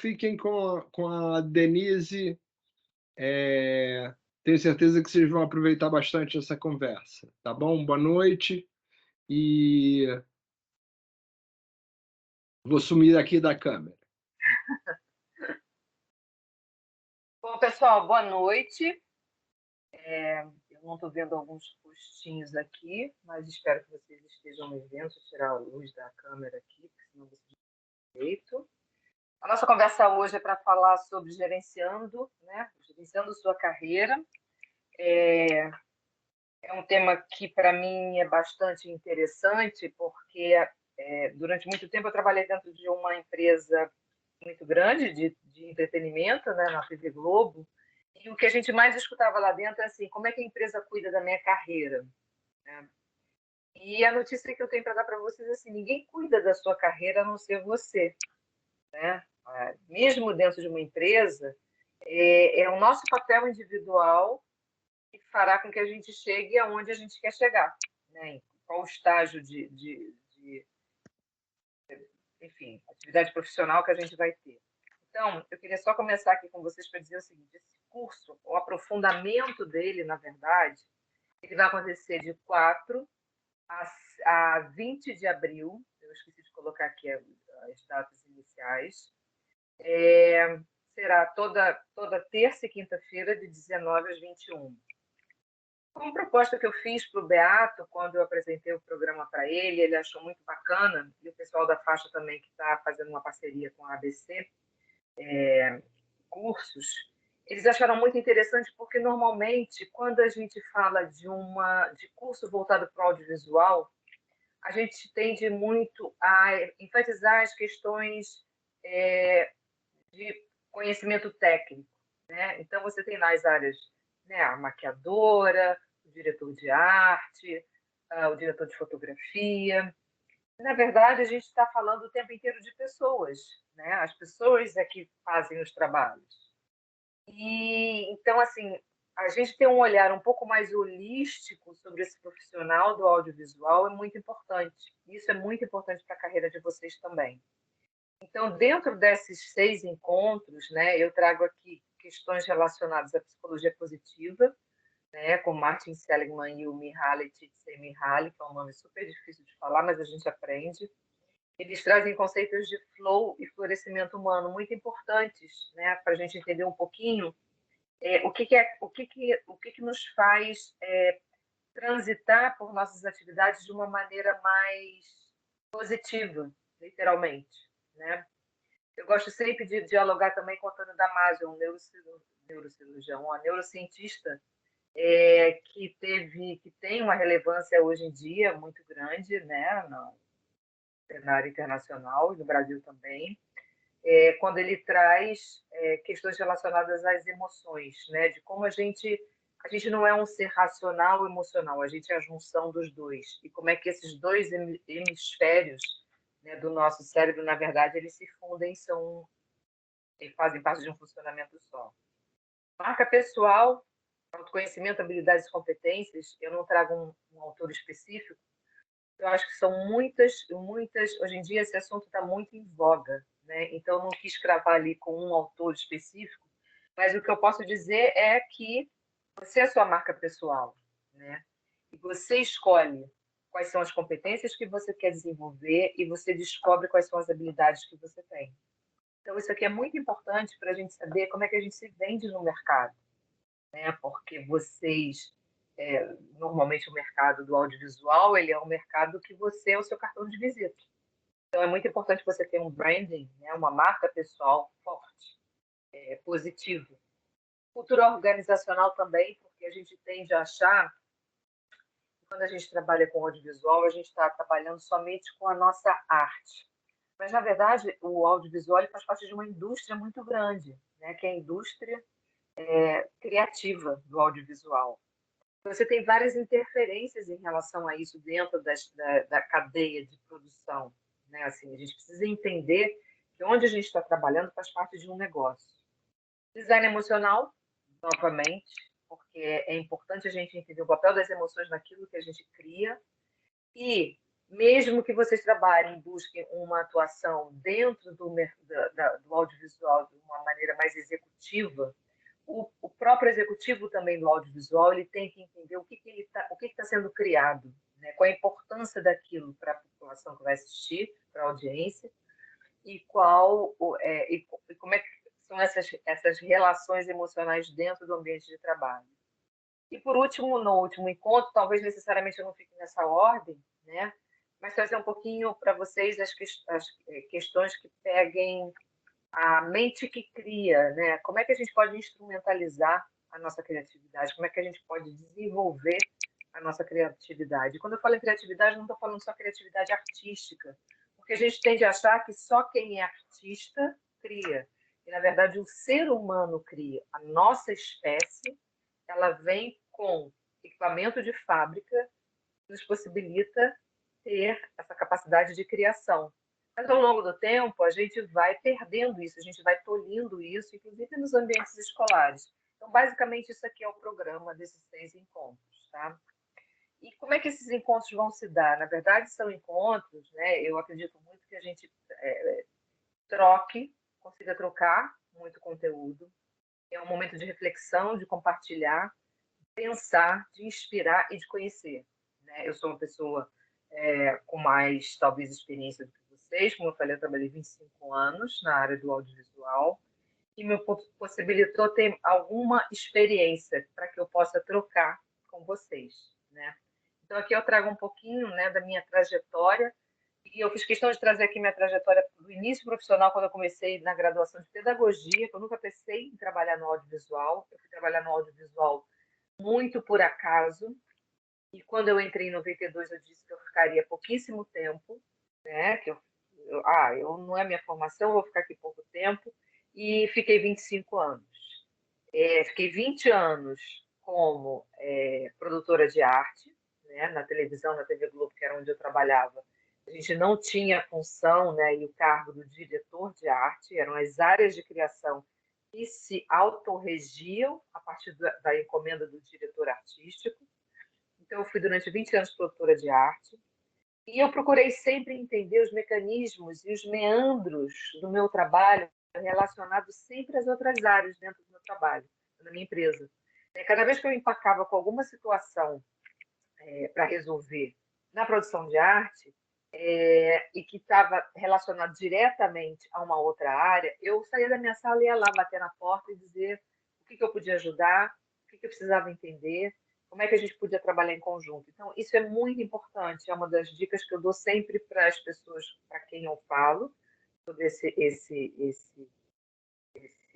fiquem com a Denise. Tenho certeza que vocês vão aproveitar bastante essa conversa, tá bom? Boa noite e vou sumir aqui da câmera. Bom, pessoal, boa noite. Eu não estou vendo alguns postinhos aqui, mas espero que vocês estejam me vendo. Deixa eu tirar a luz da câmera aqui, porque senão você não tem jeito. A nossa conversa hoje é para falar sobre gerenciando, né? Gerenciando sua carreira. É um tema que, para mim, é bastante interessante, porque durante muito tempo eu trabalhei dentro de uma empresa muito grande de entretenimento, né, na TV Globo, e o que a gente mais escutava lá dentro é assim, como é que a empresa cuida da minha carreira? Né? E a notícia que eu tenho para dar para vocês é assim, ninguém cuida da sua carreira a não ser você. Né? Mesmo dentro de uma empresa, é o nosso papel individual que fará com que a gente chegue aonde a gente quer chegar. Né? Em qual estágio enfim, atividade profissional que a gente vai ter. Então, eu queria só começar aqui com vocês para dizer o seguinte: esse curso, o aprofundamento dele, na verdade, ele vai acontecer de 4 a 20 de abril. Eu esqueci de colocar aqui as datas iniciais. Será toda terça e quinta-feira, de 19 às 21. Uma proposta que eu fiz para o Beato, quando eu apresentei o programa para ele achou muito bacana, e o pessoal da faixa também, que está fazendo uma parceria com a ABC, cursos, eles acharam muito interessante porque, normalmente, quando a gente fala de curso voltado para o audiovisual, a gente tende muito a enfatizar as questões de conhecimento técnico. Né? Então, você tem nas áreas, né, a maquiadora, o diretor de arte, o diretor de fotografia. Na verdade, a gente está falando o tempo inteiro de pessoas. Né? As pessoas é que fazem os trabalhos. E então, assim, a gente ter um olhar um pouco mais holístico sobre esse profissional do audiovisual é muito importante. Isso é muito importante para a carreira de vocês também. Então, dentro desses 6 encontros, né, eu trago aqui questões relacionadas à psicologia positiva, né, com Martin Seligman e o Mihaly Csikszentmihalyi, que é um nome super difícil de falar, mas a gente aprende. Eles trazem conceitos de flow e florescimento humano muito importantes, né, para a gente entender um pouquinho o que nos faz transitar por nossas atividades de uma maneira mais positiva, literalmente, né? Eu gosto sempre de dialogar também com o Antônio Damasio, um neurocirurgião, uma neurocientista que tem uma relevância hoje em dia muito grande, né, no cenário internacional e no Brasil também, quando ele traz questões relacionadas às emoções, né, de como a gente não é um ser racional ou emocional, a gente é a junção dos dois, e como é que esses dois hemisférios, né, do nosso cérebro, na verdade, eles se fundem e fazem parte de um funcionamento só. Marca pessoal, autoconhecimento, habilidades e competências, eu não trago um autor específico, eu acho que são muitas, hoje em dia esse assunto está muito em voga, né? Então eu não quis cravar ali com um autor específico, mas o que eu posso dizer é que você é a sua marca pessoal, né? E você escolhe quais são as competências que você quer desenvolver e você descobre quais são as habilidades que você tem. Então isso aqui é muito importante para a gente saber como é que a gente se vende no mercado, né? Porque normalmente o mercado do audiovisual, ele é um mercado que você é o seu cartão de visita. Então é muito importante você ter um branding, né? Uma marca pessoal forte, positivo. Cultura organizacional também, porque a gente tende a achar que quando a gente trabalha com audiovisual, a gente está trabalhando somente com a nossa arte. Mas, na verdade, o audiovisual faz parte de uma indústria muito grande, né? Que é a indústria criativa do audiovisual. Você tem várias interferências em relação a isso dentro da cadeia de produção. Né? Assim, a gente precisa entender que onde a gente está trabalhando faz parte de um negócio. Design emocional, novamente, porque é importante a gente entender o papel das emoções naquilo que a gente cria. E mesmo que vocês trabalhem, busquem uma atuação dentro do audiovisual de uma maneira mais executiva, o próprio executivo também do audiovisual ele tem que entender o que está sendo criado, né? Qual a importância daquilo para a população que vai assistir, para a audiência, e e como é que são essas relações emocionais dentro do ambiente de trabalho. E por último, no último encontro, talvez necessariamente eu não fique nessa ordem, né? Mas trazer um pouquinho para vocês as questões que peguem a mente que cria, né? Como é que a gente pode instrumentalizar a nossa criatividade? Como é que a gente pode desenvolver a nossa criatividade? Quando eu falo em criatividade, não estou falando só criatividade artística, porque a gente tende a achar que só quem é artista cria. E, na verdade, o ser humano cria. A nossa espécie, ela vem com equipamento de fábrica que nos possibilita ter essa capacidade de criação. Mas ao longo do tempo, a gente vai perdendo isso, a gente vai tolhindo isso, inclusive nos ambientes escolares. Então, basicamente, isso aqui é o programa desses 6 encontros, tá? E como é que esses encontros vão se dar? Na verdade, são encontros, né? Eu acredito muito que a gente consiga trocar muito conteúdo. É um momento de reflexão, de compartilhar, pensar, de inspirar e de conhecer, né? Eu sou uma pessoa com mais, talvez, experiência do que vocês. Como eu falei, eu trabalhei 25 anos na área do audiovisual e me possibilitou ter alguma experiência para que eu possa trocar com vocês, né? Então, aqui eu trago um pouquinho, né, da minha trajetória, e eu fiz questão de trazer aqui minha trajetória do início profissional, quando eu comecei na graduação de pedagogia, que eu nunca pensei em trabalhar no audiovisual. Eu fui trabalhar no audiovisual muito por acaso, e quando eu entrei em 92, eu disse que eu ficaria pouquíssimo tempo, né? Eu não é minha formação, eu vou ficar aqui pouco tempo, e fiquei 25 anos. Fiquei 20 anos como produtora de arte, né? Na televisão, na TV Globo, que era onde eu trabalhava. A gente não tinha a função, né, e o cargo do diretor de arte, eram as áreas de criação que se autorregiam a partir da encomenda do diretor artístico. Então, eu fui durante 20 anos produtora de arte e eu procurei sempre entender os mecanismos e os meandros do meu trabalho relacionados sempre às outras áreas dentro do meu trabalho, da minha empresa. Cada vez que eu empacava com alguma situação para resolver na produção de arte e que estava relacionado diretamente a uma outra área, eu saía da minha sala e ia lá bater na porta e dizer o que eu podia ajudar, o que eu precisava entender, como é que a gente podia trabalhar em conjunto. Então, isso é muito importante, é uma das dicas que eu dou sempre para as pessoas para quem eu falo sobre esse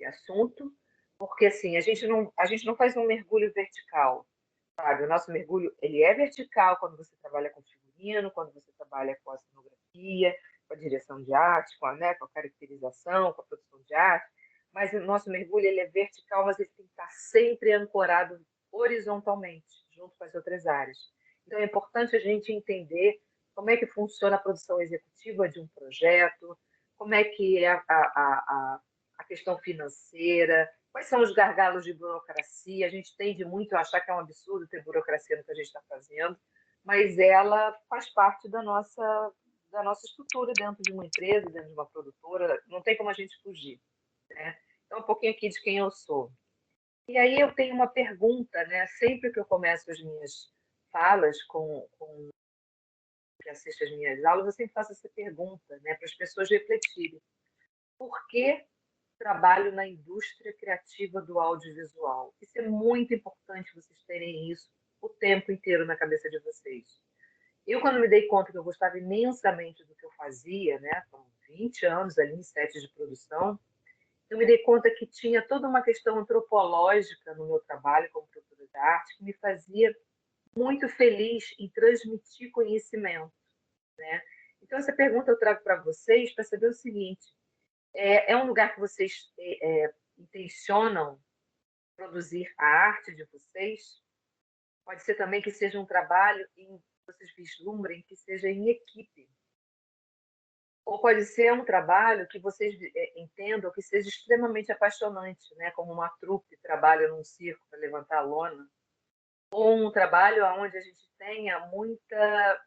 assunto, porque assim, a gente não faz um mergulho vertical, sabe? O nosso mergulho, ele é vertical quando você trabalha com figurino, quando você trabalha com a cenografia, com a direção de arte, com a caracterização, com a produção de arte, mas o nosso mergulho, ele é vertical, mas ele tem que estar sempre ancorado horizontalmente, junto com as outras áreas. Então, é importante a gente entender como é que funciona a produção executiva de um projeto, como é que é a questão financeira, quais são os gargalos de burocracia. A gente tende muito a achar que é um absurdo ter burocracia no que a gente está fazendo, mas ela faz parte da nossa estrutura dentro de uma empresa, dentro de uma produtora, não tem como a gente fugir, né? Então, um pouquinho aqui de quem eu sou. E aí eu tenho uma pergunta, né? Sempre que eu começo as minhas falas com que assiste às minhas aulas, eu sempre faço essa pergunta, né? Para as pessoas refletirem. Por que trabalho na indústria criativa do audiovisual? Isso é muito importante vocês terem isso o tempo inteiro na cabeça de vocês. Eu, quando me dei conta que eu gostava imensamente do que eu fazia, né? Com 20 anos ali em sete de produção, eu me dei conta que tinha toda uma questão antropológica no meu trabalho como produtora de arte que me fazia muito feliz em transmitir conhecimento, né? Então, essa pergunta eu trago para vocês para saber o seguinte: é um lugar que vocês intencionam produzir a arte de vocês? Pode ser também que seja um trabalho em vocês vislumbrem que seja em equipe. Ou pode ser um trabalho que vocês entendam que seja extremamente apaixonante, né? Como uma trupe trabalha num circo para levantar a lona. ou um trabalho onde a gente tenha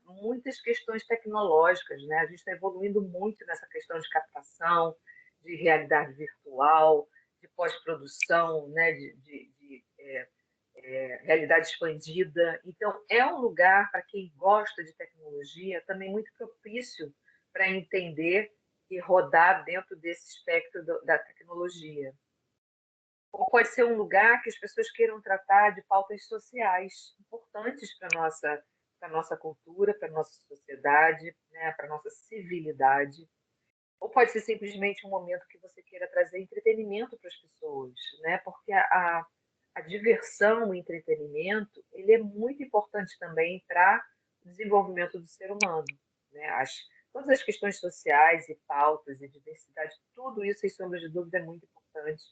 muitas questões tecnológicas, né? A gente está evoluindo muito nessa questão de captação, de realidade virtual, de pós-produção, né? Realidade expandida. Então, é um lugar para quem gosta de tecnologia também muito propício para entender e rodar dentro desse espectro da tecnologia. Ou pode ser um lugar que as pessoas queiram tratar de pautas sociais importantes para a nossa cultura, para a nossa sociedade, né, para a nossa civilidade. Ou pode ser simplesmente um momento que você queira trazer entretenimento para as pessoas, né? Porque a diversão, o entretenimento, ele é muito importante também para o desenvolvimento do ser humano, né? Todas as questões sociais e pautas e diversidade, tudo isso, sem sombra de dúvida, é muito importante.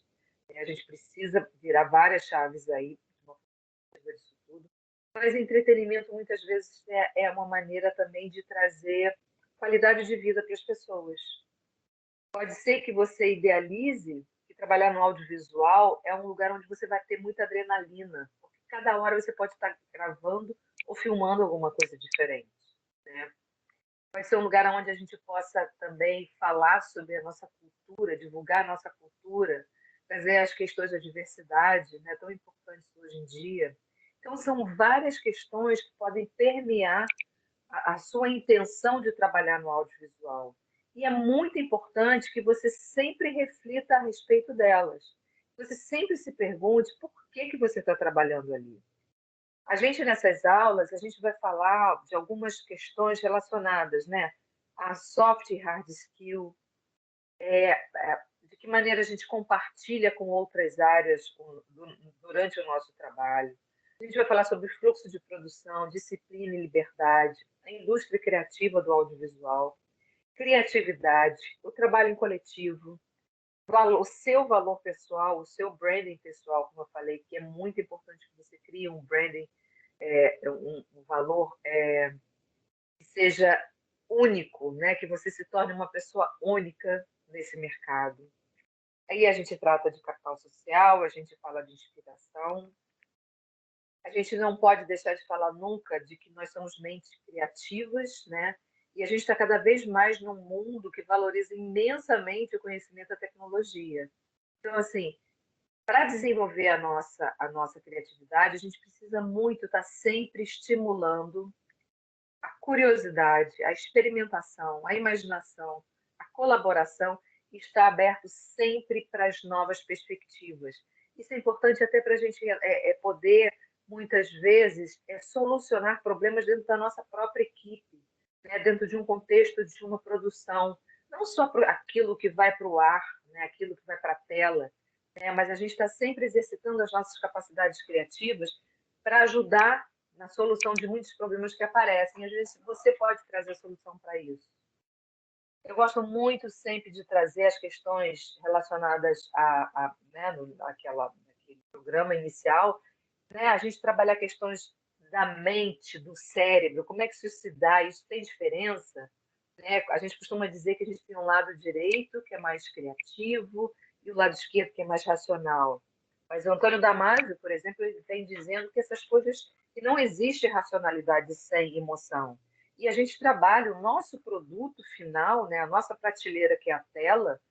A gente precisa virar várias chaves aí disso tudo. Mas entretenimento, muitas vezes, é uma maneira também de trazer qualidade de vida para as pessoas. Pode ser que você idealize que trabalhar no audiovisual é um lugar onde você vai ter muita adrenalina, porque cada hora você pode estar gravando ou filmando alguma coisa diferente, né? Vai ser um lugar onde a gente possa também falar sobre a nossa cultura, divulgar a nossa cultura, trazer as questões da diversidade, né, tão importantes hoje em dia. Então, são várias questões que podem permear a sua intenção de trabalhar no audiovisual. E é muito importante que você sempre reflita a respeito delas. Você sempre se pergunte por que você está trabalhando ali. A gente, nessas aulas, a gente vai falar de algumas questões relacionadas, né? A soft e hard skill, de que maneira a gente compartilha com outras áreas durante o nosso trabalho. A gente vai falar sobre fluxo de produção, disciplina e liberdade, a indústria criativa do audiovisual, criatividade, o trabalho em coletivo, o seu valor pessoal, o seu branding pessoal, como eu falei, que é muito importante que você crie um branding, um valor que seja único, né? Que você se torne uma pessoa única nesse mercado. Aí a gente trata de capital social, a gente fala de inspiração. A gente não pode deixar de falar nunca de que nós somos mentes criativas, né? E a gente está cada vez mais num mundo que valoriza imensamente o conhecimento e a tecnologia. Então, assim, para desenvolver a nossa criatividade, a gente precisa muito estar sempre estimulando a curiosidade, a experimentação, a imaginação, a colaboração e estar aberto sempre para as novas perspectivas. Isso é importante até para a gente poder, muitas vezes, solucionar problemas dentro da nossa própria equipe, né? Dentro de um contexto de uma produção. Não só aquilo que vai para o ar, né? Aquilo que vai para a tela, né? Mas a gente está sempre exercitando as nossas capacidades criativas para ajudar na solução de muitos problemas que aparecem. Às vezes você pode trazer a solução para isso. Eu gosto muito sempre de trazer as questões relacionadas né, naquele programa inicial, né, a gente trabalhar questões da mente, do cérebro, como é que isso se dá, isso tem diferença? Né? A gente costuma dizer que a gente tem um lado direito, que é mais criativo, e o lado esquerdo, que é mais racional. Mas o Antônio Damasio, por exemplo, ele vem dizendo que essas coisas, que não existe racionalidade sem emoção. E a gente trabalha o nosso produto final, né, a nossa prateleira, que é a tela,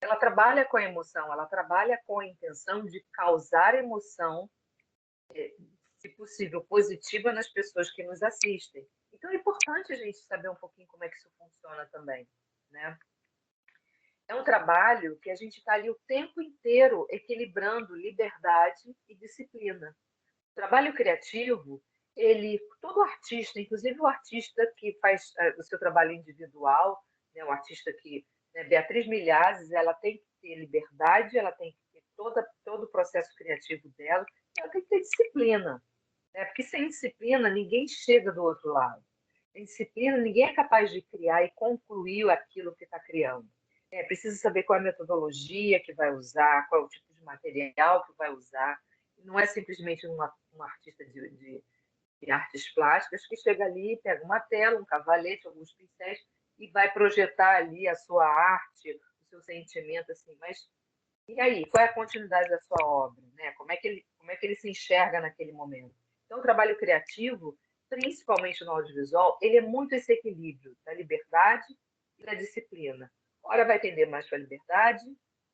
ela trabalha com a emoção, ela trabalha com a intenção de causar emoção, se possível, positiva nas pessoas que nos assistem. Então é importante a gente saber um pouquinho como é que isso funciona também, né? É um trabalho que a gente está ali o tempo inteiro equilibrando liberdade e disciplina. O trabalho criativo, todo artista, inclusive o artista que faz o seu trabalho individual, né, o artista que, né, Beatriz Milhazes, ela tem que ter liberdade, ela tem que ter todo o processo criativo dela, ela tem que ter disciplina, né? Porque sem disciplina ninguém chega do outro lado. Sem disciplina ninguém é capaz de criar e concluir aquilo que está criando. Precisa saber qual é a metodologia que vai usar, qual é o tipo de material que vai usar. Não é simplesmente uma artista de artes plásticas que chega ali, pega uma tela, um cavalete, alguns pincéis e vai projetar ali a sua arte, o seu sentimento, assim. Mas e aí, qual é a continuidade da sua obra, né? Como é que ele se enxerga naquele momento? Então, o trabalho criativo, principalmente no audiovisual, ele é muito esse equilíbrio da liberdade e da disciplina. Ora vai tender mais para a liberdade,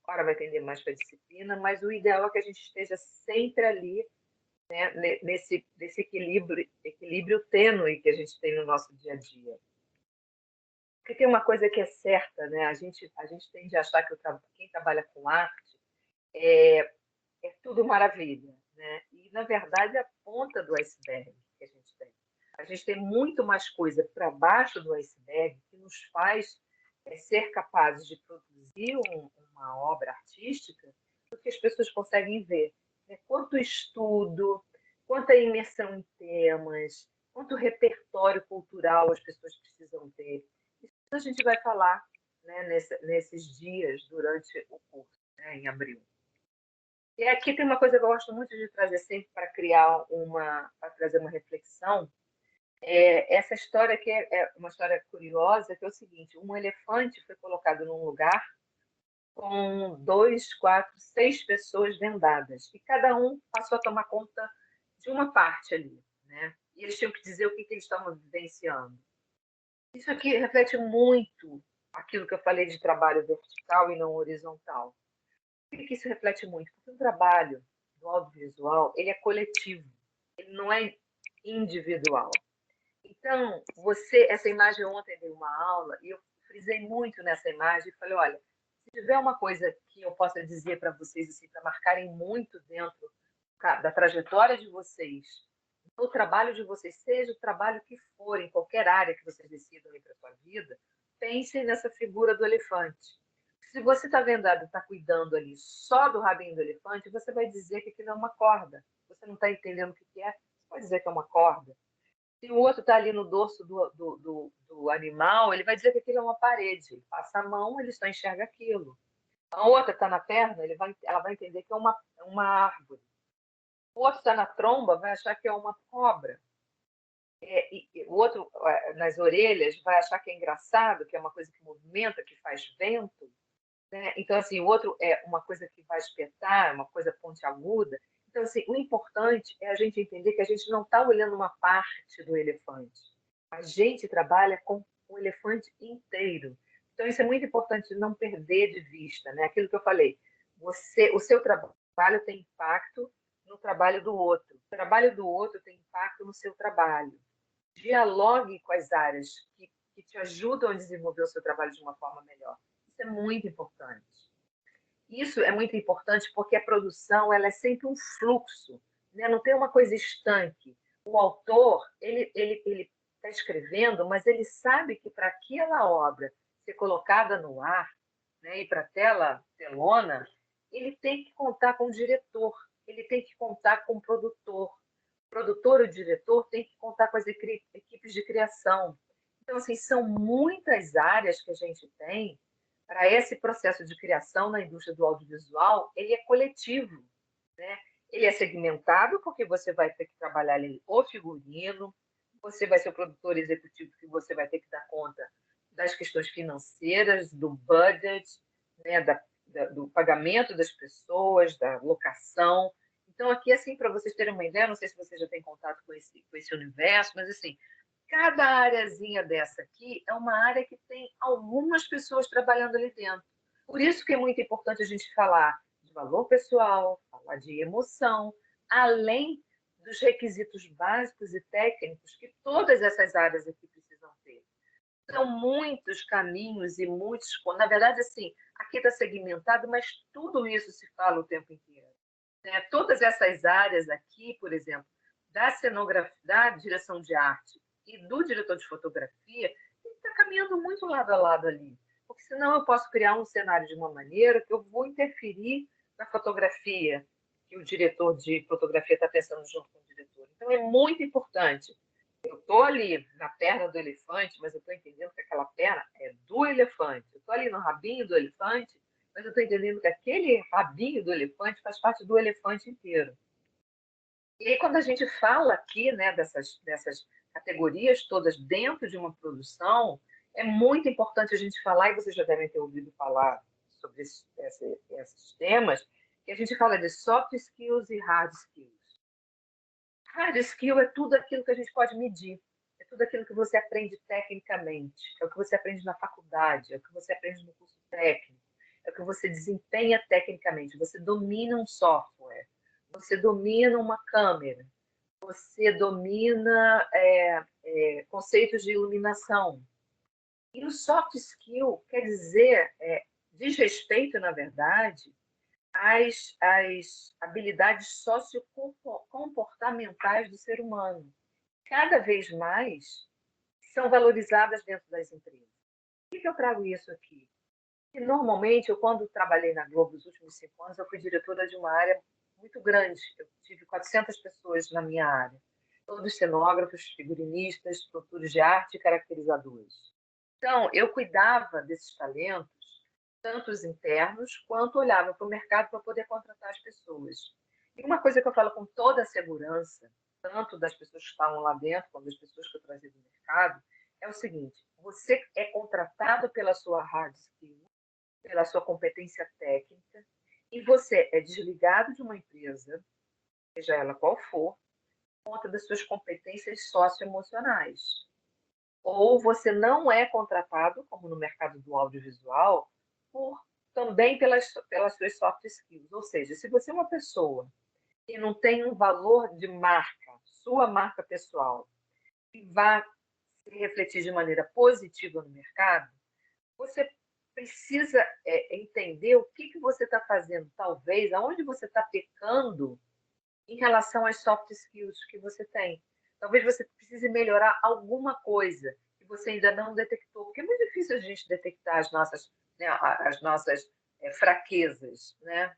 ora vai tender mais para a disciplina, mas o ideal é que a gente esteja sempre ali, né, nesse equilíbrio tênue que a gente tem no nosso dia a dia. Porque tem uma coisa que é certa, né? A gente tende a achar que quem trabalha com arte é tudo maravilha, né? E, na verdade, é a ponta do iceberg que a gente tem. A gente tem muito mais coisa para baixo do iceberg que nos faz ser capazes de produzir uma obra artística do que as pessoas conseguem ver. Né? Quanto estudo, quanta imersão em temas, quanto repertório cultural as pessoas precisam ter. Isso a gente vai falar, né, nesses dias durante o curso, né, em abril. E aqui tem uma coisa que eu gosto muito de trazer sempre para para trazer uma reflexão. Essa história que é uma história curiosa, que é o seguinte: um elefante foi colocado num lugar com 2, 4, 6 pessoas vendadas, e cada um passou a tomar conta de uma parte ali, né? E eles tinham que dizer o que eles estavam vivenciando. Isso aqui reflete muito aquilo que eu falei de trabalho vertical e não horizontal. Por que isso reflete muito? Porque o trabalho do audiovisual, ele é coletivo, ele não é individual. Então, essa imagem ontem dei uma aula e eu frisei muito nessa imagem e falei, olha, se tiver uma coisa que eu possa dizer para vocês, assim, para marcarem muito dentro da trajetória de vocês, no trabalho de vocês, seja o trabalho que for, em qualquer área que vocês decidam ir para a sua vida, pensem nessa figura do elefante. Se você está vendado e está cuidando ali só do rabinho do elefante, você vai dizer que aquilo é uma corda. Você não está entendendo o que é, você pode dizer que é uma corda. Se o outro está ali no dorso do animal, ele vai dizer que aquilo é uma parede. Ele passa a mão, ele só enxerga aquilo. A outra está na perna, ela vai entender que é uma árvore. O outro está na tromba, vai achar que é uma cobra. O outro, nas orelhas, vai achar que é engraçado, que é uma coisa que movimenta, que faz vento. Né? Então, assim, o outro é uma coisa que vai espetar, uma coisa pontiaguda. Então, assim, o importante é a gente entender que a gente não está olhando uma parte do elefante. A gente trabalha com o elefante inteiro. Então, isso é muito importante não perder de vista, né? Aquilo que eu falei, o seu trabalho tem impacto no trabalho do outro. O trabalho do outro tem impacto no seu trabalho. Dialogue com as áreas que te ajudam a desenvolver o seu trabalho de uma forma melhor. Isso é muito importante. Isso é muito importante porque a produção ela é sempre um fluxo, né? Não tem uma coisa estanque. O autor ele está escrevendo, mas ele sabe que para aquela obra ser colocada no ar, né, e para a telona, ele tem que contar com o diretor, ele tem que contar com o produtor. O produtor e o diretor tem que contar com as equipes de criação. Então, assim, são muitas áreas que a gente tem para esse processo de criação na indústria do audiovisual, ele é coletivo, né? Ele é segmentado porque você vai ter que trabalhar ali o figurino, você vai ser o produtor executivo que você vai ter que dar conta das questões financeiras, do budget, né? Do pagamento das pessoas, da locação. Então, aqui, assim, para vocês terem uma ideia, não sei se você já tem contato com esse universo, mas, assim, cada areazinha dessa aqui é uma área que tem algumas pessoas trabalhando ali dentro. Por isso que é muito importante a gente falar de valor pessoal, falar de emoção, além dos requisitos básicos e técnicos que todas essas áreas aqui precisam ter. São muitos caminhos e muitos... Na verdade, assim, aqui está segmentado, mas tudo isso se fala o tempo inteiro. Né? Todas essas áreas aqui, por exemplo, da cenografia, da direção de arte e do diretor de fotografia, tem que estar caminhando muito lado a lado ali. Porque senão eu posso criar um cenário de uma maneira que eu vou interferir na fotografia que o diretor de fotografia está pensando junto com o diretor. Então, é muito importante. Eu estou ali na perna do elefante, mas eu estou entendendo que aquela perna é do elefante. Eu estou ali no rabinho do elefante, mas eu estou entendendo que aquele rabinho do elefante faz parte do elefante inteiro. E aí, quando a gente fala aqui, né, dessas categorias todas dentro de uma produção, é muito importante a gente falar, e vocês já devem ter ouvido falar sobre esses temas, que a gente fala de soft skills e hard skills. Hard skill é tudo aquilo que a gente pode medir. É tudo aquilo que você aprende tecnicamente. É o que você aprende na faculdade, é o que você aprende no curso técnico, é o que você desempenha tecnicamente. Você domina um software, você domina uma câmera, você domina conceitos de iluminação. E o soft skill quer dizer, diz respeito, na verdade, às habilidades sociocomportamentais do ser humano. Cada vez mais são valorizadas dentro das empresas. Por que eu trago isso aqui? Porque, normalmente, eu, quando trabalhei na Globo nos últimos 5 anos, eu fui diretora de uma área muito grande. Eu tive 400 pessoas na minha área. Todos cenógrafos, figurinistas, produtores de arte e caracterizadores. Então, eu cuidava desses talentos, tanto os internos, quanto olhava para o mercado para poder contratar as pessoas. E uma coisa que eu falo com toda a segurança, tanto das pessoas que estavam lá dentro, quanto das pessoas que eu trazia do mercado, é o seguinte: você é contratado pela sua hard skill, pela sua competência técnica, e você é desligado de uma empresa, seja ela qual for, por conta das suas competências socioemocionais. Ou você não é contratado, como no mercado do audiovisual, também pelas suas soft skills. Ou seja, se você é uma pessoa que não tem um valor de marca, sua marca pessoal, que vá se refletir de maneira positiva no mercado, você precisa entender o que você está fazendo, talvez, aonde você está pecando em relação às soft skills que você tem. Talvez você precise melhorar alguma coisa que você ainda não detectou, porque é muito difícil a gente detectar as nossas fraquezas, né?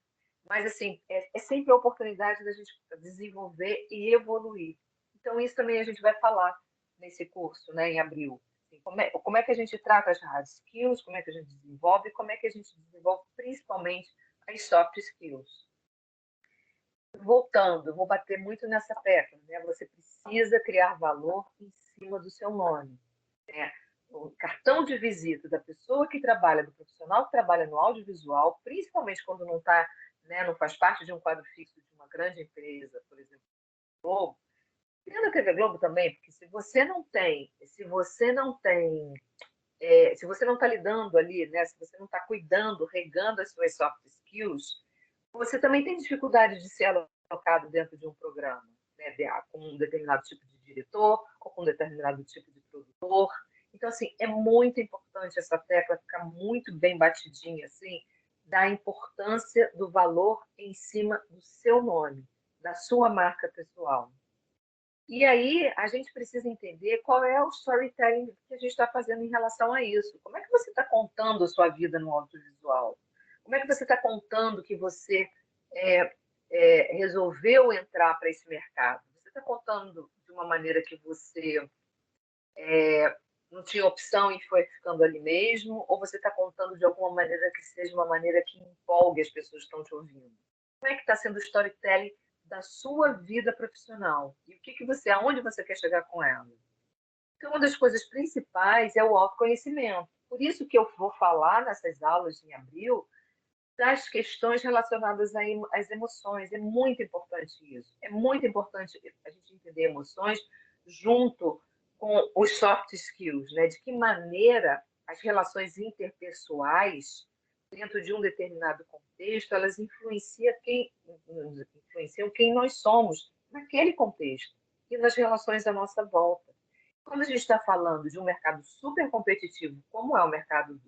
Mas, assim, é sempre a oportunidade da gente desenvolver e evoluir. Então, isso também a gente vai falar nesse curso, né, em abril. Assim, como é que a gente trata as hard skills, como é que a gente desenvolve, e como é que a gente desenvolve principalmente as soft skills. Voltando, eu vou bater muito nessa tecla, né? Você precisa criar valor em cima do seu nome, né? O cartão de visita da pessoa que trabalha, do profissional que trabalha no audiovisual, principalmente quando não está, né, não faz parte de um quadro fixo de uma grande empresa, por exemplo, Globo, e na TV Globo também, porque se você não está lidando ali, né, se você não está cuidando, regando as suas soft skills, você também tem dificuldade de ser alocado dentro de um programa, né, com um determinado tipo de diretor ou com um determinado tipo de produtor. Então, assim, é muito importante essa tecla ficar muito bem batidinha, assim, da importância do valor em cima do seu nome, da sua marca pessoal. E aí a gente precisa entender qual é o storytelling que a gente está fazendo em relação a isso. Como é que você está contando a sua vida no audiovisual? Como é que você está contando que você é, resolveu entrar para esse mercado? Você está contando de uma maneira que você não tinha opção e foi ficando ali mesmo? Ou você está contando de alguma maneira que seja uma maneira que empolgue as pessoas que estão te ouvindo? Como é que está sendo o storytelling da sua vida profissional? E aonde você quer chegar com ela? Então, uma das coisas principais é o autoconhecimento. Por isso que eu vou falar nessas aulas em abril das questões relacionadas às emoções. É muito importante isso. É muito importante a gente entender emoções junto com os soft skills, né? De que maneira as relações interpessoais, dentro de um determinado contexto, elas influenciam quem nós somos naquele contexto e nas relações à nossa volta. Quando a gente está falando de um mercado super competitivo, como é o mercado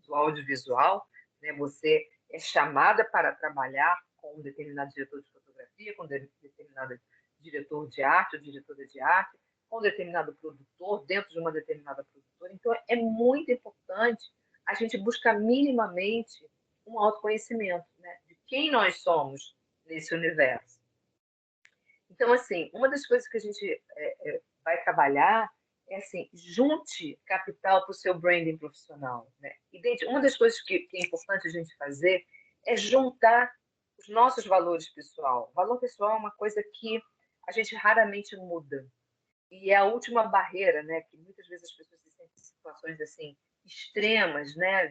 do audiovisual, né? Você é chamada para trabalhar com um determinado diretor de fotografia, com um determinado diretor de arte ou diretora de arte, com um determinado produtor, dentro de uma determinada produtora. Então, é muito importante a gente buscar minimamente um autoconhecimento, né, de quem nós somos nesse universo. Então, assim, uma das coisas que a gente vai trabalhar é assim, junte capital para o seu branding profissional, né? Uma das coisas que é importante a gente fazer é juntar os nossos valores pessoal. O valor pessoal é uma coisa que a gente raramente muda. E é a última barreira, né? Que muitas vezes as pessoas se sentem em situações assim extremas, né?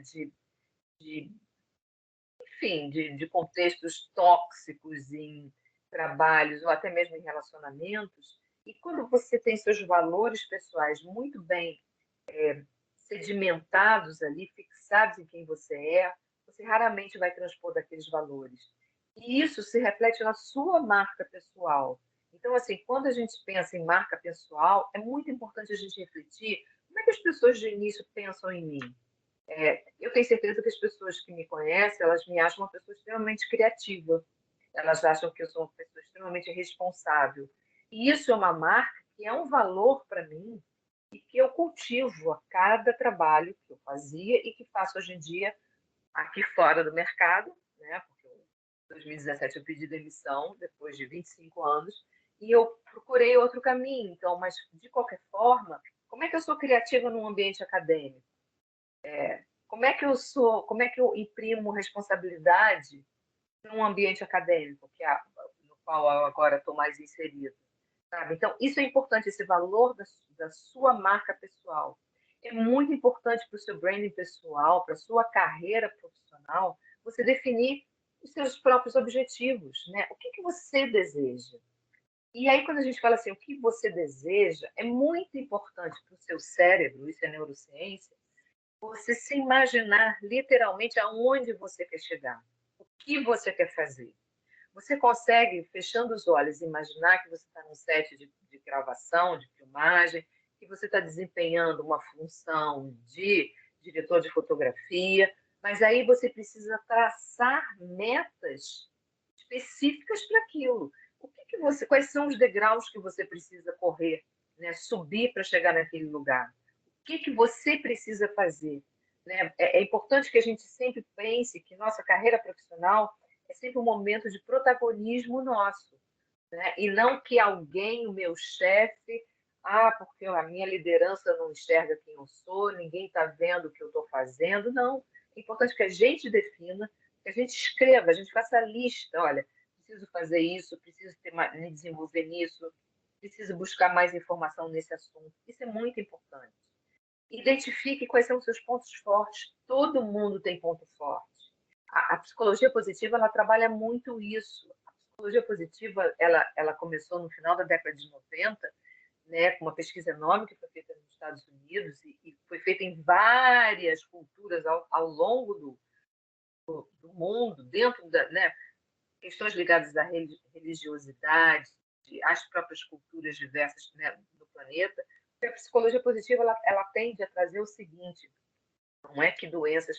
Enfim, de contextos tóxicos, trabalhos ou até mesmo em relacionamentos, e quando você tem seus valores pessoais muito bem sedimentados ali, fixados em quem você raramente vai transpor daqueles valores. E isso se reflete na sua marca pessoal. Então, assim, quando a gente pensa em marca pessoal, é muito importante a gente refletir como é que as pessoas de início pensam em mim. Eu tenho certeza que as pessoas que me conhecem, elas me acham uma pessoa extremamente criativa. Elas acham que eu sou uma pessoa extremamente responsável. E isso é uma marca que é um valor para mim e que eu cultivo a cada trabalho que eu fazia e que faço hoje em dia aqui fora do mercado, né? Porque em 2017 eu pedi demissão depois de 25 anos e eu procurei outro caminho. Então, mas de qualquer forma, como é que eu sou criativa num ambiente acadêmico? Como é que eu imprimo responsabilidade num ambiente acadêmico, no qual eu agora estou mais inserida? Sabe? Então, isso é importante, esse valor da sua marca pessoal. É muito importante para o seu branding pessoal, para a sua carreira profissional, você definir os seus próprios objetivos, né? O que você deseja? E aí, quando a gente fala assim, o que você deseja, é muito importante para o seu cérebro, isso é neurociência, você se imaginar literalmente aonde você quer chegar, o que você quer fazer. Você consegue, fechando os olhos, imaginar que você está num set de gravação, de filmagem, que você está desempenhando uma função de diretor de fotografia, mas aí você precisa traçar metas específicas para aquilo. Quais são os degraus que você precisa correr, né? Subir para chegar naquele lugar? O que você precisa fazer? Né? É importante que a gente sempre pense que nossa carreira profissional é sempre um momento de protagonismo nosso, né? E não que alguém, o meu chefe, porque a minha liderança não enxerga quem eu sou, ninguém está vendo o que eu estou fazendo. Não. É importante que a gente defina, que a gente escreva, a gente faça a lista. Olha, preciso fazer isso, preciso me desenvolver nisso, preciso buscar mais informação nesse assunto. Isso é muito importante. Identifique quais são os seus pontos fortes. Todo mundo tem ponto forte. A psicologia positiva, ela trabalha muito isso. A psicologia positiva, ela começou no final da década de 90, né, com uma pesquisa enorme que foi feita nos Estados Unidos e foi feita em várias culturas ao longo do mundo, dentro da, né, questões ligadas à religiosidade, às próprias culturas diversas, né, do planeta. A psicologia positiva ela tende a trazer o seguinte: não é que doenças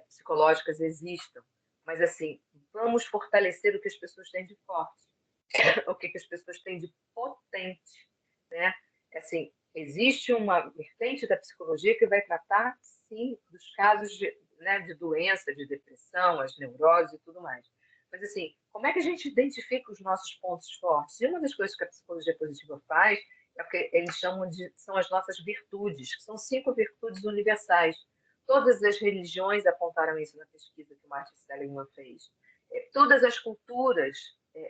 psicológicas existam, mas assim, vamos fortalecer o que as pessoas têm de forte, o que as pessoas têm de potente, né? Assim, existe uma vertente da psicologia que vai tratar, sim, dos casos de doença, de depressão, as neuroses e tudo mais. Mas, assim, como é que a gente identifica os nossos pontos fortes? E uma das coisas que a psicologia positiva faz é o que eles chamam são as nossas virtudes, que são 5 virtudes universais. Todas as religiões apontaram isso na pesquisa que o Martin Seligman fez. Todas as culturas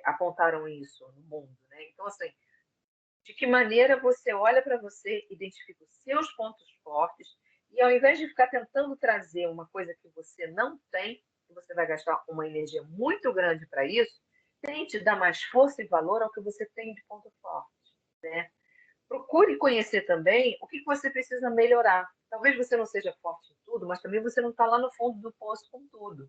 apontaram isso no mundo, né? Então, assim, de que maneira você olha para você, identifica os seus pontos fortes e, ao invés de ficar tentando trazer uma coisa que você não tem, que você vai gastar uma energia muito grande para isso, tente dar mais força e valor ao que você tem de ponto forte, né? Procure conhecer também o que você precisa melhorar. Talvez você não seja forte em tudo, mas também você não está lá no fundo do poço com tudo.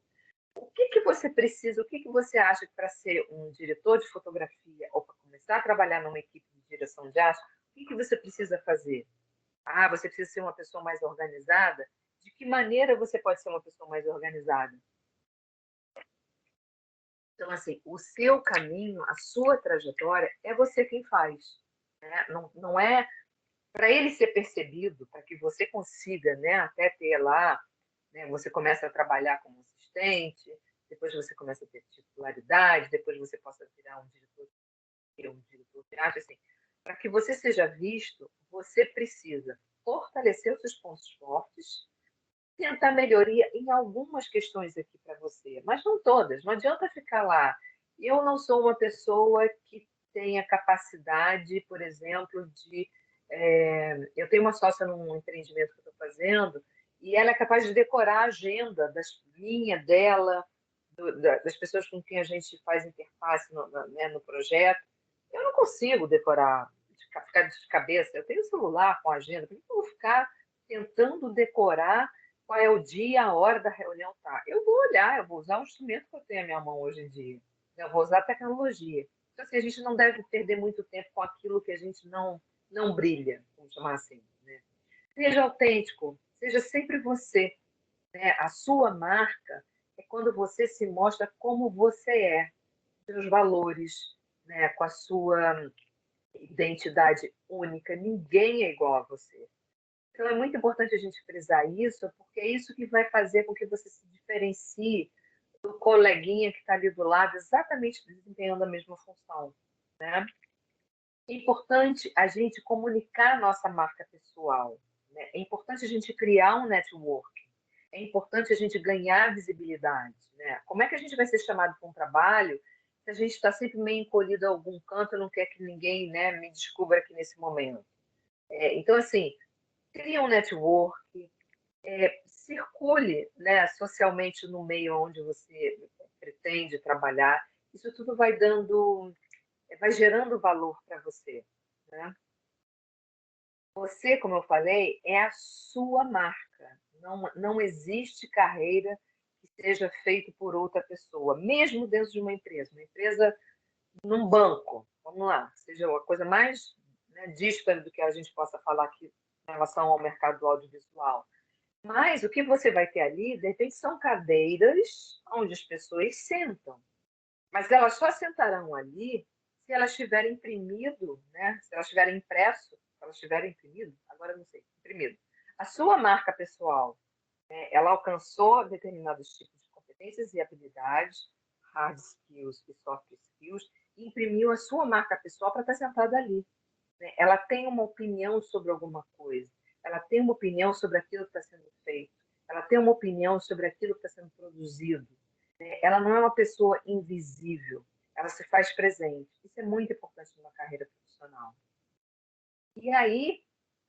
O que você precisa, o que você acha que para ser um diretor de fotografia ou para começar a trabalhar numa equipe de direção de arte, o que você precisa fazer? Você precisa ser uma pessoa mais organizada? De que maneira você pode ser uma pessoa mais organizada? Então, assim, o seu caminho, a sua trajetória, é você quem faz. Né? Não é para ele ser percebido, para que você consiga, né, até ter lá, né, você começa a trabalhar como assistente, depois você começa a ter titularidade, depois você possa virar um diretor de arte, assim, para que você seja visto, você precisa fortalecer os seus pontos fortes, tentar melhoria em algumas questões aqui para você, mas não todas. Não adianta ficar lá. Eu não sou uma pessoa que tenha capacidade, por exemplo, de. Eu tenho uma sócia num empreendimento que eu estou fazendo e ela é capaz de decorar a agenda minha, dela, das pessoas com quem a gente faz interface né, no projeto. Eu não consigo decorar, ficar de cabeça. Eu tenho celular com agenda, por que eu vou ficar tentando decorar qual é o dia, a hora da reunião? Tá. Eu vou olhar, eu vou usar o instrumento que eu tenho à minha mão hoje em dia. Eu vou usar a tecnologia. Então, assim, a gente não deve perder muito tempo com aquilo que a gente não brilha, vamos chamar assim. Né? Seja autêntico, seja sempre você. Né? A sua marca é quando você se mostra como você é, seus valores, né? Com a sua identidade única. Ninguém é igual a você. Então, é muito importante a gente frisar isso, porque é isso que vai fazer com que você se diferencie do coleguinha que está ali do lado, exatamente desempenhando a mesma função. Né? É importante a gente comunicar a nossa marca pessoal. Né? É importante a gente criar um network. É importante a gente ganhar visibilidade. Né? Como é que a gente vai ser chamado para um trabalho se a gente está sempre meio encolhido a algum canto e não quer que ninguém, né, me descubra aqui nesse momento? Então, assim, cria um network, circule, né, socialmente no meio onde você pretende trabalhar. Isso tudo vai gerando valor para você. Né? Você, como eu falei, é a sua marca. Não existe carreira que seja feita por outra pessoa, mesmo dentro de uma empresa num banco, vamos lá, seja a coisa mais, né, díspara do que a gente possa falar aqui em relação ao mercado do audiovisual. Mas o que você vai ter ali, de repente, são cadeiras onde as pessoas sentam. Mas elas só sentarão ali se elas tiverem imprimido, né? Se elas tiverem impresso, se elas tiverem imprimido, agora não sei, imprimido. A sua marca pessoal, né? Ela alcançou determinados tipos de competências e habilidades, hard skills e soft skills, e imprimiu a sua marca pessoal para estar sentada ali. Né? Ela tem uma opinião sobre alguma coisa, ela tem uma opinião sobre aquilo que está sendo feito, ela tem uma opinião sobre aquilo que está sendo produzido. Né? Ela não é uma pessoa invisível, ela se faz presente. Isso é muito importante numa carreira profissional. E aí,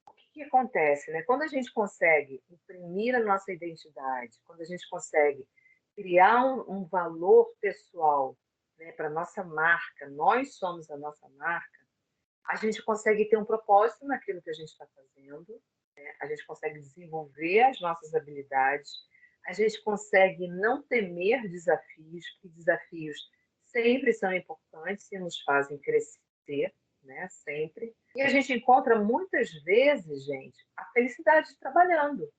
o que acontece? Né? Quando a gente consegue imprimir a nossa identidade, quando a gente consegue criar um valor pessoal, né, para a nossa marca, nós somos a nossa marca, a gente consegue ter um propósito naquilo que a gente está fazendo, né? A gente consegue desenvolver as nossas habilidades, a gente consegue não temer desafios, porque desafios sempre são importantes e nos fazem crescer, né? Sempre. E a gente encontra muitas vezes, gente, a felicidade trabalhando,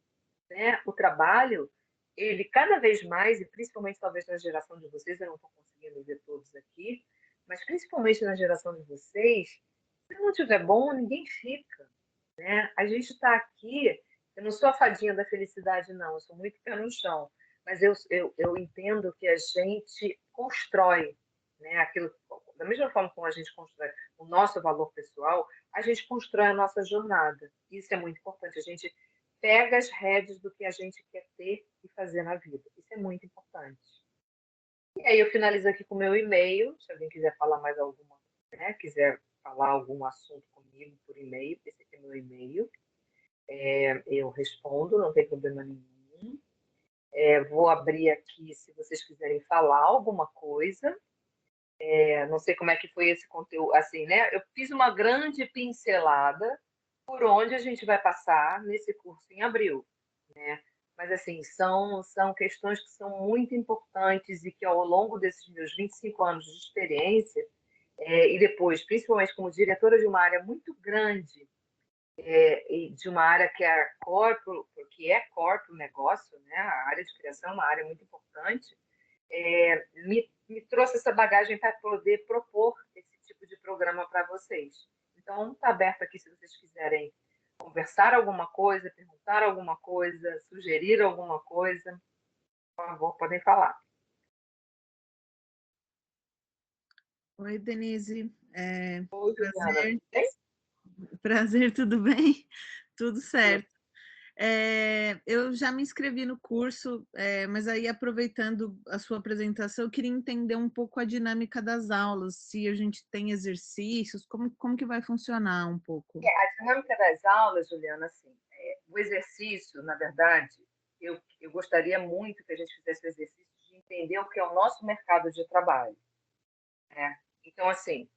né? O trabalho, ele cada vez mais, e principalmente talvez na geração de vocês, eu não estou conseguindo ver todos aqui, mas principalmente na geração de vocês, se não tiver bom, ninguém fica. Né? A gente está aqui, eu não sou a fadinha da felicidade, não, eu sou muito pé no chão, mas eu entendo que a gente constrói, né, aquilo, da mesma forma como a gente constrói o nosso valor pessoal, a gente constrói a nossa jornada. Isso é muito importante, a gente pega as rédeas do que a gente quer ter e fazer na vida. Isso é muito importante. E aí eu finalizo aqui com o meu e-mail, se alguém quiser falar mais alguma, né, quiser falar algum assunto comigo por e-mail, esse aqui é meu e-mail. Eu respondo, não tem problema nenhum. Vou abrir aqui se vocês quiserem falar alguma coisa. Não sei como é que foi esse conteúdo, assim, né? Eu fiz uma grande pincelada por onde a gente vai passar nesse curso em abril, né? Mas, assim, são questões que são muito importantes e que, ao longo desses meus 25 anos de experiência, e depois, principalmente como diretora de uma área muito grande, e de uma área que é corpo negócio, né? A área de criação é uma área muito importante, me trouxe essa bagagem para poder propor esse tipo de programa para vocês. Então, está aberto aqui se vocês quiserem conversar alguma coisa, perguntar alguma coisa, sugerir alguma coisa, por favor, podem falar. Oi, Denise. Oi, Juliana, Prazer. tudo bem? Prazer, tudo bem? Tudo certo. Eu já me inscrevi no curso, mas aí, aproveitando a sua apresentação, eu queria entender um pouco a dinâmica das aulas, se a gente tem exercícios, como que vai funcionar um pouco? A dinâmica das aulas, Juliana, assim, o exercício, na verdade, eu gostaria muito que a gente fizesse o exercício de entender o que é o nosso mercado de trabalho, né? Então, assim,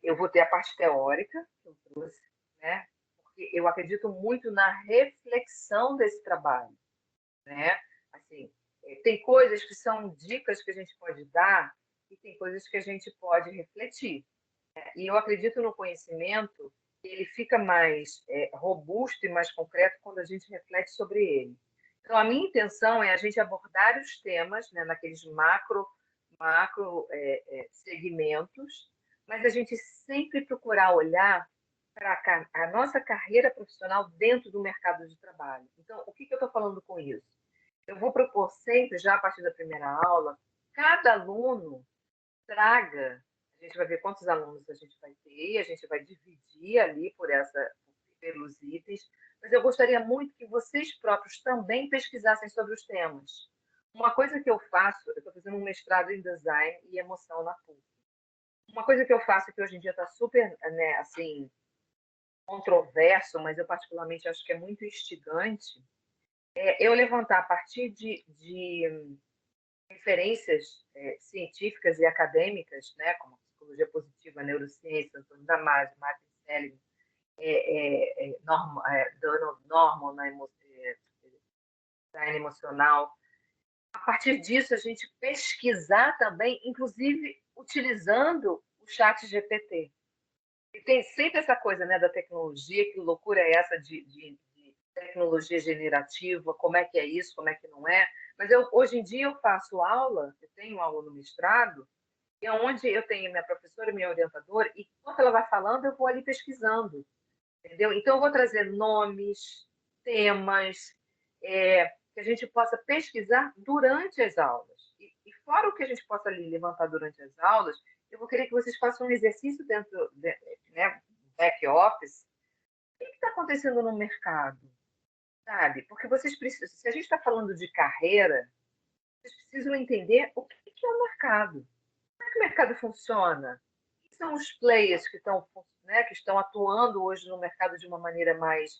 eu vou ter a parte teórica que eu trouxe, né? Porque eu acredito muito na reflexão desse trabalho, né? Assim, tem coisas que são dicas que a gente pode dar e tem coisas que a gente pode refletir. E eu acredito no conhecimento, ele fica mais robusto e mais concreto quando a gente reflete sobre ele. Então, a minha intenção é a gente abordar os temas, né, naqueles macro segmentos, mas a gente sempre procurar olhar para a nossa carreira profissional dentro do mercado de trabalho. Então, o que eu estou falando com isso? Eu vou propor sempre, já a partir da primeira aula, cada aluno traga, a gente vai ver quantos alunos a gente vai ter, a gente vai dividir ali pelos itens, mas eu gostaria muito que vocês próprios também pesquisassem sobre os temas. Uma coisa que eu faço, eu estou fazendo um mestrado em design e emoção na PUC. Uma coisa que eu faço que hoje em dia está super, né, assim, controverso, mas eu particularmente acho que é muito instigante, é eu levantar a partir de referências científicas e acadêmicas, né, como psicologia positiva, neurociência, Antônio Damasio, Martin Seligman, Donald Norman na design emocional. A partir disso, a gente pesquisar também, inclusive utilizando o chat GPT. E tem sempre essa coisa, né, da tecnologia, que loucura é essa de tecnologia generativa, como é que é isso, como é que não é. Mas hoje em dia eu faço aula, eu tenho aula no mestrado, e é onde eu tenho minha professora, minha orientadora, e enquanto ela vai falando, eu vou ali pesquisando, entendeu? Então eu vou trazer nomes, temas, que a gente possa pesquisar durante as aulas. E fora o que a gente possa ali levantar durante as aulas, eu vou querer que vocês façam um exercício dentro, né, back office. O que está acontecendo no mercado? Sabe? Porque vocês precisam, se a gente está falando de carreira, vocês precisam entender o que é o mercado. Como é que o mercado funciona? Quem são os players né, que estão atuando hoje no mercado de uma maneira mais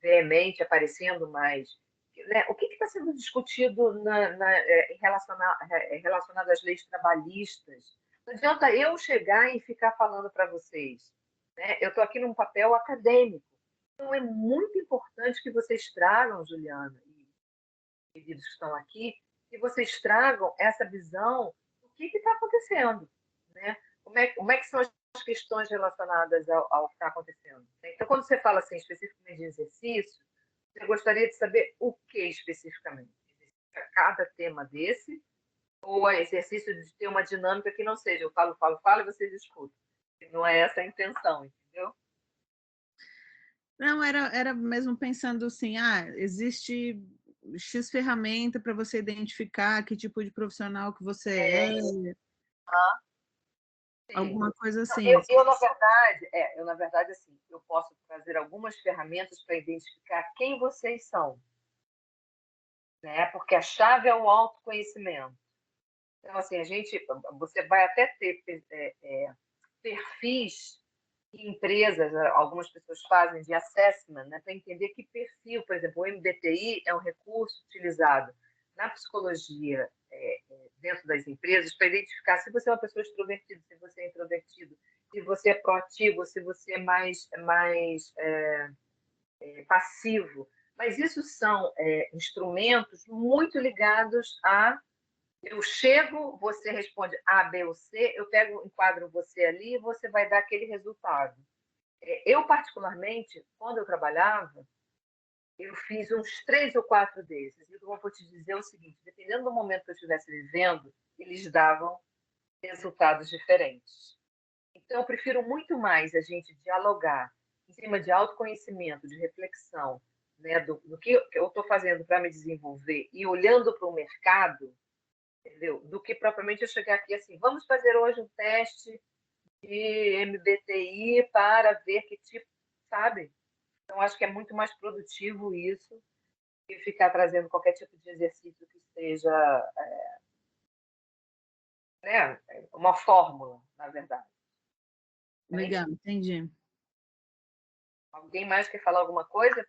veemente, aparecendo mais? Né? O que está sendo discutido relacionado às leis trabalhistas? Não adianta eu chegar e ficar falando para vocês. Né? Eu estou aqui num papel acadêmico. Então, é muito importante que vocês tragam, Juliana, e queridos que estão aqui, que vocês tragam essa visão do que está acontecendo, né? Como é que são as questões relacionadas ao que está acontecendo. Então, quando você fala assim, especificamente de exercício, você gostaria de saber o que especificamente? Cada tema desse, ou é exercício de ter uma dinâmica que não seja eu falo, falo, falo e vocês escutam. Não é essa a intenção, entendeu? Não, era mesmo pensando assim, existe X ferramenta para você identificar que tipo de profissional que você é, Ah, sim. alguma coisa Não, assim. na verdade, assim, eu posso trazer algumas ferramentas para identificar quem vocês são, né? Porque a chave é o autoconhecimento. Então, assim, você vai até ter perfis que empresas, algumas pessoas fazem de assessment, né, para entender que perfil, por exemplo, o MBTI é um recurso utilizado na psicologia dentro das empresas para identificar se você é uma pessoa extrovertida, se você é introvertido, se você é proativo, se você é mais passivo. Mas isso são instrumentos muito ligados a eu chego, você responde A, B ou C, eu pego, enquadro você ali e você vai dar aquele resultado. Eu, particularmente, quando eu trabalhava, eu fiz uns 3 ou 4 desses. E eu vou te dizer o seguinte, dependendo do momento que eu estivesse vivendo, eles davam resultados diferentes. Então, eu prefiro muito mais a gente dialogar em cima de autoconhecimento, de reflexão, né, do que eu estou fazendo para me desenvolver e olhando para o mercado, entendeu? Do que propriamente eu chegar aqui assim, vamos fazer hoje um teste de MBTI para ver que tipo, sabe? Então, acho que é muito mais produtivo isso que ficar trazendo qualquer tipo de exercício que seja né, uma fórmula, na verdade. Legal, entendi. Alguém mais quer falar alguma coisa?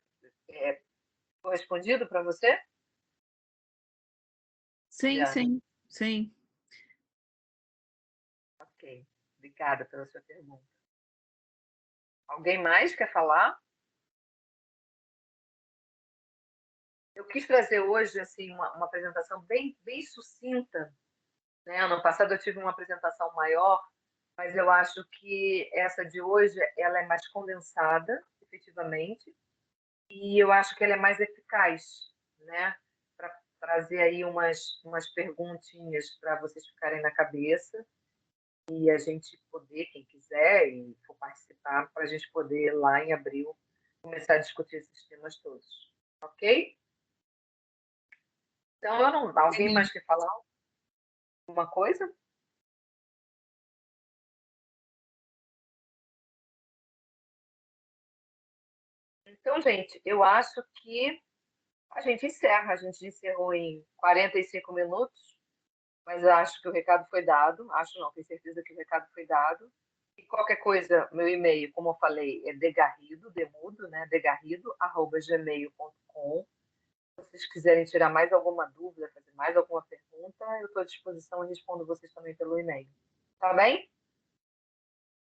Foi respondido para você? Sim, sim, sim. Ok, obrigada pela sua pergunta. Alguém mais quer falar? Eu quis trazer hoje assim uma apresentação bem sucinta, né? Ano passado eu tive uma apresentação maior, mas eu acho que essa de hoje ela é mais condensada, efetivamente, e eu acho que ela é mais eficaz, né? Para trazer aí umas perguntinhas para vocês ficarem na cabeça e a gente poder, quem quiser e for participar, para a gente poder lá em abril começar a discutir esses temas todos, ok? Então, eu não, alguém mais quer falar alguma coisa? Então, gente, eu acho que a gente encerra. A gente encerrou em 45 minutos, mas acho que o recado foi dado. Acho não, tenho certeza que o recado foi dado. E qualquer coisa, meu e-mail, como eu falei, é degarrido, demudo, né? degarrido@gmail.com. Se vocês quiserem tirar mais alguma dúvida, fazer mais alguma pergunta, eu estou à disposição e respondo vocês também pelo e-mail. Tá bem?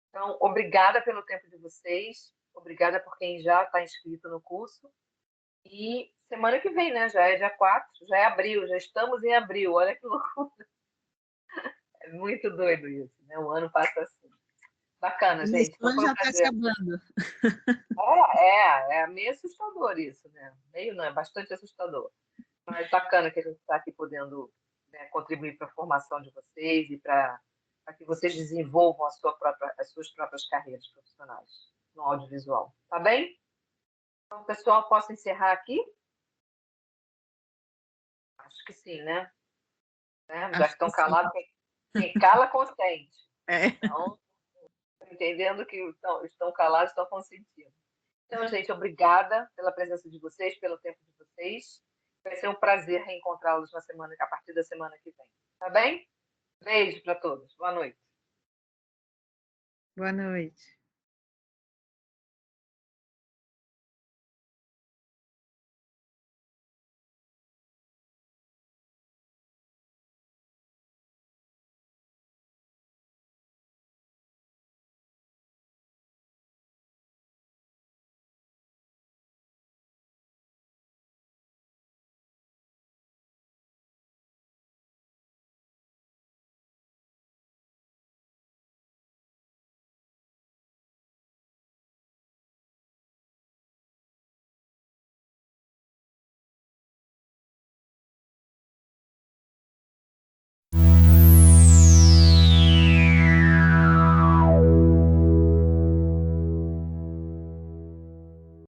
Então, obrigada pelo tempo de vocês. Obrigada por quem já está inscrito no curso. E semana que vem, né? Já é dia 4, já é abril, já estamos em abril. Olha que loucura. É muito doido isso, né? O ano passa assim. Bacana, gente. Então Ano foi um já está prazer. acabando. É meio assustador isso, né? Meio não, é bastante assustador. Mas bacana que a gente está aqui podendo, né, contribuir para a formação de vocês e para que vocês desenvolvam as suas próprias carreiras profissionais no audiovisual. Tá bem? Então, pessoal, posso encerrar aqui? Acho que sim, né? Já Acho que estão sim. calados. Quem cala, consente. É. Então, entendendo que estão calados, estão consentindo. Então, gente, obrigada pela presença de vocês, pelo tempo de vocês. Vai ser um prazer reencontrá-los a partir da semana que vem. Tá bem? Beijo para todos. Boa noite. Boa noite.